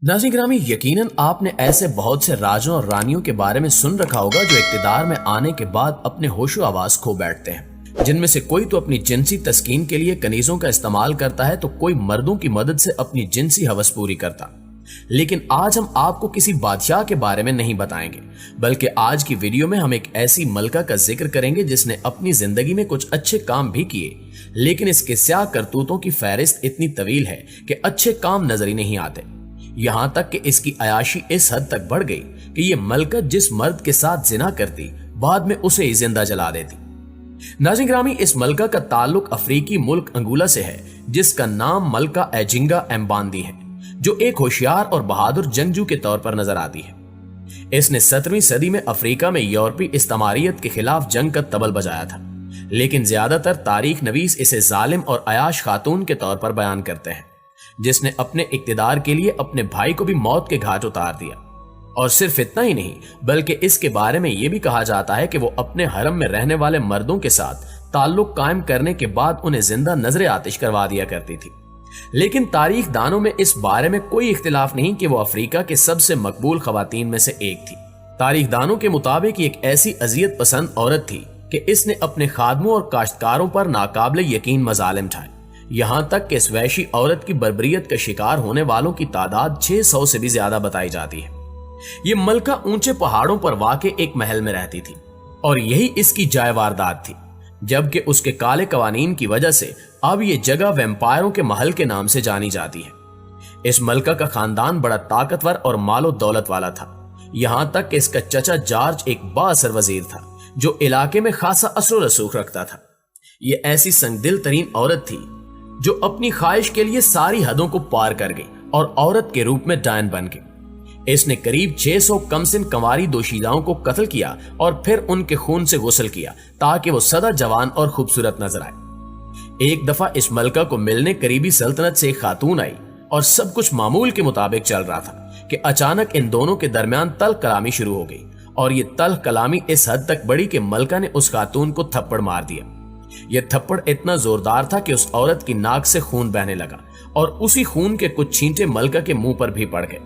नाज़रीन ग्रामी, यकीनन आपने ऐसे बहुत से राजों और रानियों के बारे में सुन रखा होगा जो इक्तिदार में आने के बाद अपने होशो आवाज खो बैठते हैं। जिनमें से कोई तो अपनी जिनसी तस्कीन के लिए कनीजों का इस्तेमाल करता है, तो कोई मर्दों की मदद से अपनी जिनसी हवस पूरी करता। लेकिन आज हम आपको किसी बादशाह के बारे में नहीं बताएंगे, बल्कि आज की वीडियो में हम एक ऐसी मलका का जिक्र करेंगे जिसने अपनी जिंदगी में कुछ अच्छे काम भी किए, लेकिन इसके स्याह करतूतों की फहरिस्त इतनी तवील है कि अच्छे काम नजर ही नहीं आते। यहां तक कि इसकी अयाशी इस हद तक बढ़ गई कि ये मलका जिस मर्द के साथ जिना करती, बाद में उसे ही जिंदा जला देती। नाज़रीन ग्रामी, इस मलका का ताल्लुक अफ्रीकी मुल्क अंगोला से है, जिसका नाम मलका एजिंगा एम्बांदी है, जो एक होशियार और बहादुर जंगजू के तौर पर नजर आती है। इसने 17वीं सदी में अफ्रीका में यूरोपीय इस्तेमारियत के खिलाफ जंग का तबल बजाया था, लेकिन ज्यादातर तारीख नवीस इसे जालिम और अयाश खातून के तौर पर बयान करते हैं, जिसने अपने इक्तिदार के लिए अपने भाई को भी मौत के घाट उतार दिया। और सिर्फ इतना ही नहीं, बल्कि इसके बारे में यह भी कहा जाता है कि वो अपने हरम में रहने वाले मर्दों के साथ ताल्लुक कायम करने के बाद उन्हें जिंदा नजरे आतिश करवा दिया करती थी। लेकिन तारीख दानों में इस बारे में कोई इख्तिलाफ नहीं कि वो अफ्रीका के सबसे मकबूल खवातीन में से एक थी। तारीख दानों के मुताबिक एक ऐसी अजियत पसंद औरत थी कि इसने अपने खादमों और काश्तकारों पर नाकाबिले यकीन मजालिम ढाए। यहां तक कि इस वैशी औरत की बर्बरियत का शिकार होने वालों की तादाद 600 से भी ज्यादा बताई जाती है। ये मलका ऊंचे पहाड़ों पर वाक़े एक महल में रहती थी और यही इसकी जाय वारदात थी, जबकि उसके काले कवानीन की वजह से अब ये जगह वैम्पायरों के महल के नाम से जानी जाती है। इस मलका का खानदान बड़ा ताकतवर और मालो दौलत वाला था, यहां तक कि इसका चचा जॉर्ज एक बाअसर वजीर था जो इलाके में खासा असर रसूख रखता था। ये ऐसी संगदिल तरीन औरत थी जो अपनी ख्वाहिश के लिए सारी हदों को पार कर गई और औरत के रूप में डायन बन गई। इसने करीब 600 कमसिन कंवारी दोशीदाओं को कत्ल किया और फिर उनके खून से गुस्ल किया ताकि वो सदा जवान और खूबसूरत नजर आए। एक दफा इस मलका को मिलने करीबी सल्तनत से एक खातून आई और सब कुछ मामूल के मुताबिक चल रहा था कि अचानक इन दोनों के दरमियान तल्ख कलामी शुरू हो गई और ये तल्ख कलामी इस हद तक बढ़ी कि मलका ने उस खातून को थप्पड़ मार दिया। यह थप्पड़ इतना जोरदार था कि उस औरत की नाक से खून बहने लगा और उसी खून के कुछ छींटे मलका के मुंह पर भी पड़ गए।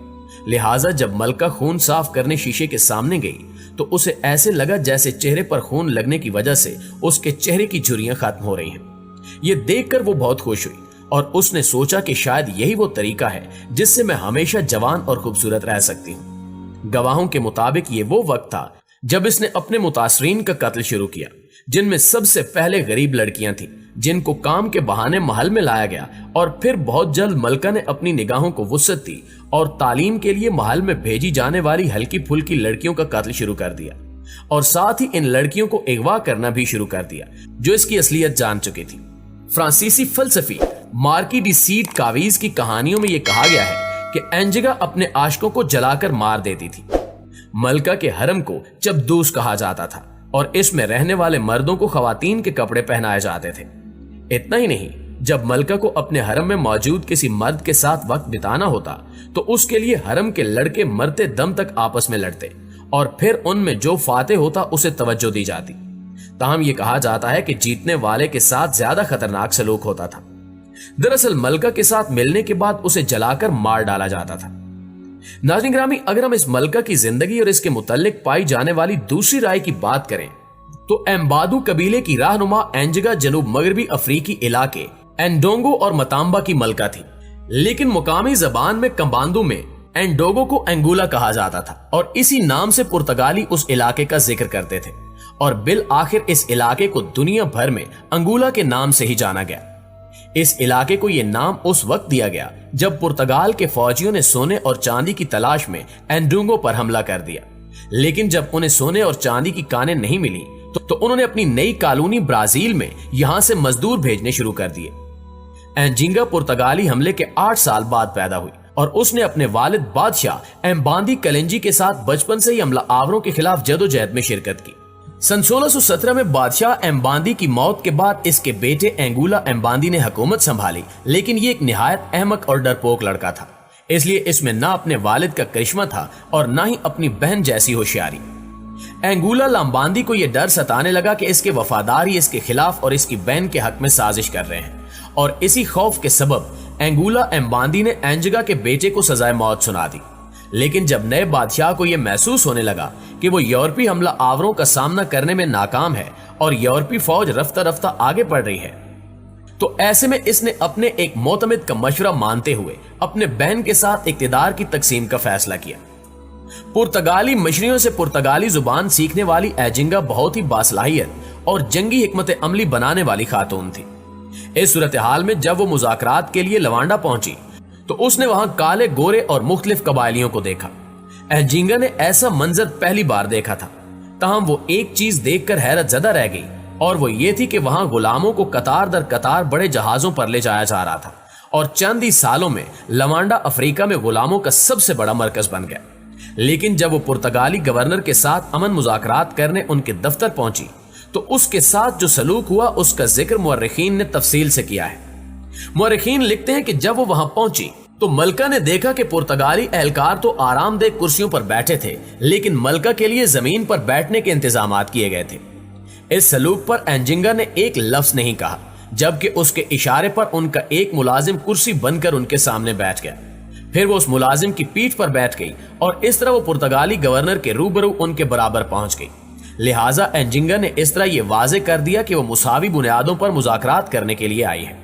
लिहाजा जब मलका खून साफ करने शीशे के सामने गई तो उसे ऐसे लगा जैसे चेहरे पर खून लगने की वजह से उसके चेहरे की झुर्रियां खत्म हो रही हैं। यह देखकर वो बहुत खुश हुई और उसने सोचा कि शायद यही वो तरीका है जिससे मैं हमेशा जवान और खूबसूरत रह सकती हूँ। गवाहों के मुताबिक ये वो वक्त था जब इसने अपने मुतासरीन का कत्ल शुरू किया, जिनमें सबसे पहले गरीब लड़कियां थीं, जिनको काम के बहाने महल में लाया गया और फिर बहुत जल्द मलका ने अपनी निगाहों को वुसअत दी और तालीम के लिए महल में भेजी जाने वाली हल्की फुल्की लड़कियों का कत्ल शुरू कर दिया और साथ ही इन लड़कियों को अगवा करना भी शुरू कर दिया जो इसकी असलियत जान चुकी थी। फ्रांसीसी फलसफी मार्की डी सीड कावीज की कहानियों में यह कहा गया है कि एंजिगा अपने आशिकों को जलाकर मार देती थी। मलका के हरम को चबदूस कहा जाता था और इसमें रहने वाले मर्दों को खवातीन के कपड़े पहनाए जाते थे। इतना ही नहीं, जब मलका को अपने हरम में मौजूद किसी मर्द के साथ वक्त बिताना होता तो उसके लिए हरम के लड़के मरते दम तक आपस में लड़ते और फिर उनमें जो फाते होता उसे तवज्जो दी जाती। ताहम यह कहा जाता है कि जीतने वाले के साथ ज्यादा खतरनाक सलूक होता था। दरअसल मलका के साथ मिलने के बाद उसे जलाकर मार डाला जाता था। नाज़रीन ग्रामी, अगर हम इस मलका की जिंदगी और इसके मुतल्लिक पाई जाने वाली दूसरी राय की बात करें तो एम्बादू कबीले की रहनुमा एंजिगा जनूब मगरबी अफ्रीकी इलाके एंडोंगो और मताम्बा की मलका थी, लेकिन मुकामी जबान में कंबांदू में एंडोगो को एंगुला कहा जाता था और इसी नाम से पुर्तगाली उस इलाके का जिक्र करते थे और बिल आखिर इस इलाके को दुनिया भर में अंगुला के नाम से ही जाना गया। इस इलाके को यह नाम उस वक्त दिया गया जब पुर्तगाल के फौजियों ने सोने और चांदी की तलाश में एंडोंगो पर हमला कर दिया, लेकिन जब उन्हें सोने और चांदी की कानें नहीं मिली तो उन्होंने अपनी नई कॉलोनी ब्राजील में यहां से मजदूर भेजने शुरू कर दिए। एंजिंगा पुर्तगाली हमले के 8 साल बाद पैदा हुई और उसने अपने वालिद बादशाह एम्बांदी कलेंजी के साथ बचपन से ही हमला आवरों के खिलाफ जदोजहद में शिरकत की। सन 1617 में बादशाह एम्बांदी की मौत के बाद इसके बेटे एंगुला एम्बांदी ने हुकूमत संभाली, लेकिन ये एक निहायत अहमक और डरपोक लड़का था, इसलिए इसमें ना अपने वालिद का करिश्मा था और ना ही अपनी बहन जैसी होशियारी। एंगुला लाम्बांदी को यह डर सताने लगा कि इसके वफादार ही इसके खिलाफ और इसकी बहन के हक में साजिश कर रहे हैं और इसी खौफ के सबब एंगुला एम्बांदी ने एंजिगा के बेटे को सजाए मौत सुना दी। लेकिन जब नए बादशाह को यह महसूस होने लगा कि वो यूरोपीय हमला आवरों का सामना करने में नाकाम है और यूरोपीय फौज रफ्ता रफ्ता आगे बढ़ रही है, तो ऐसे में इसने अपने एक मोतमिद का मशवरा मानते हुए अपने बहन के साथ इक्तिदार की तकसीम का फैसला किया। पुर्तगाली मिशनरियों से पुर्तगाली जुबान सीखने वाली एंजिगा बहुत ही बासलाहियत और जंगी हिकमत अमली बनाने वाली खातून थी। इस सूरत हाल में जब वो मुज़ाकरात के लिए लवांडा पहुंची तो उसने वहां काले, गोरे और मुख्तलिफ कबायलियों को देखा। एंजिगा ने ऐसा मंजर पहली बार देखा था, तहम वो एक चीज देखकर हैरत ज़दा रह गई, और वो ये थी कि वहां गुलामों को कतार दर कतार बड़े जहाजों पर ले जाया जा रहा था और चंद ही सालों में लवांडा अफ्रीका में गुलामों का सबसे बड़ा मरकज बन गया। लेकिन जब वो पुर्तगाली गवर्नर के साथ अमन मुज़ाकरात करने उनके दफ्तर पहुंची तो उसके साथ जो सलूक हुआ उसका जिक्र मुअर्रिखीन ने तफसील से किया है। मुअर्रिखीन लिखते हैं कि जब वो वहां पहुंची तो मलका ने देखा कि पुर्तगाली एहलकार तो आरामदेह कुर्सियों पर बैठे थे, लेकिन मलका के लिए जमीन पर बैठने के इंतजामात किए गए थे। इस सलूक पर एंजिगा ने एक लफ्ज नहीं कहा, जबकि उसके इशारे पर उनका एक मुलाजिम कुर्सी बनकर उनके सामने बैठ गया। फिर वो उस मुलाजिम की पीठ पर बैठ गई और इस तरह वो पुर्तगाली गवर्नर के रूबरू उनके बराबर पहुंच गई। लिहाजा एंजिगा ने इस तरह ये वाजे कर दिया कि वो मुसावी बुनियादों पर मुज़ाकरात करने के लिए आई है।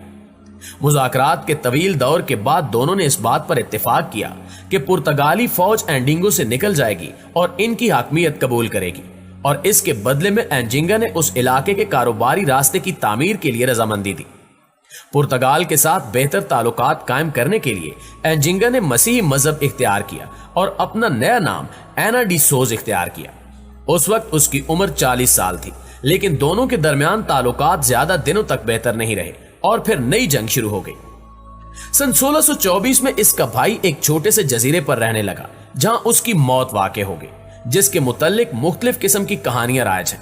मुज़ाकरात के तवील दौर के बाद दोनों ने इस बात पर इत्तेफाक किया कि पुर्तगाली फौज एंडिंगो से निकल जाएगी और इनकी हाकमियत कबूल करेगी, और इसके बदले में एंजिगा ने उस इलाके के कारोबारी रास्ते की तामीर के लिए रजामंदी दी। पुर्तगाल के साथ बेहतर ताल्लुकात कायम करने के लिए एंजिगा ने मसीही मजहब इख्तियार किया और अपना नया नाम एना डी सोज इख्तियार किया। उस वक्त उसकी उम्र 40 साल थी, लेकिन दोनों के दरमियान ताल्लुकात ज्यादा दिनों तक बेहतर नहीं रहे और फिर नई जंग शुरू हो गई। सन 1624 में इसका भाई एक छोटे से जजीरे पर रहने लगा जहां उसकी मौत वाक़े हो गई, जिसके मुतल्लिक मुख्तलिफ किस्म की कहानियां राइज हैं।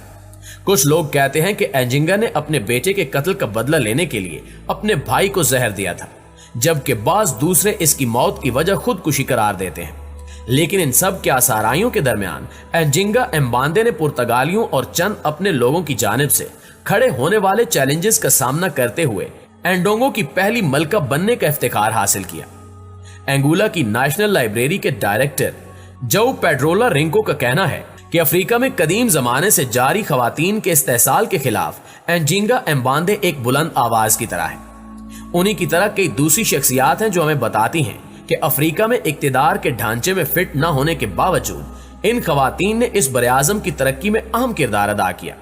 कुछ लोग कहते हैं कि एंजिगा ने अपने बेटे के कत्ल का बदला लेने के लिए अपने भाई को जहर दिया था, जबकि बाज दूसरे इसकी मौत की वजह खुदकुशी करार देते हैं। लेकिन इन सब के आसाराइयों के दरमियान एंजिगा एम्बांदे ने पुर्तगालियों और चंद अपने लोगों की जानिब से खड़े होने वाले चैलेंजेस का सामना करते हुए एंडोंगो की पहली मलका बनने का इफ्तिखार हासिल किया। एंगुला की नेशनल लाइब्रेरी के डायरेक्टर जो पेड्रोला रिंको का कहना है कि अफ्रीका में कदीम जमाने से जारी खवातीन के इस्तेहसाल के खिलाफ एंजिगा एम्बांदे एक बुलंद आवाज की तरह है। उन्हीं की तरह कई दूसरी शख्सियात हैं जो हमें बताती हैं कि अफ्रीका में इक्तिदार के ढांचे में फिट न होने के बावजूद इन खवातीन ने इस बरे-आज़म की तरक्की में अहम किरदार अदा किया।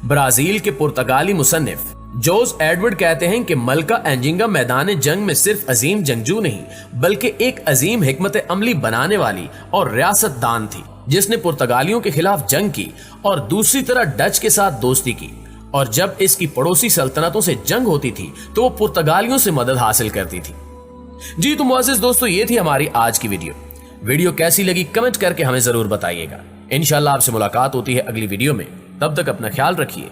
ब्राजील के पुर्तगाली मुसन्निफ जोज एडवर्ड कहते हैं कि मलका एंजिगा मैदान जंग में सिर्फ अजीम जंगजू नहीं बल्कि एक अजीम हिकमत अमली बनाने वाली और रियासतदान थी, जिसने पुर्तगालियों के खिलाफ जंग की और दूसरी तरह डच के साथ दोस्ती की, और जब इसकी पड़ोसी सल्तनतों से जंग होती थी तो वो पुर्तगालियों से मदद हासिल करती थी। जी तो मुअज़्ज़िज़ दोस्तों, ये थी हमारी आज की वीडियो कैसी लगी कमेंट करके हमें जरूर बताइएगा। इंशाल्लाह आपसे मुलाकात होती है अगली वीडियो में, तब तक अपना ख्याल रखिए।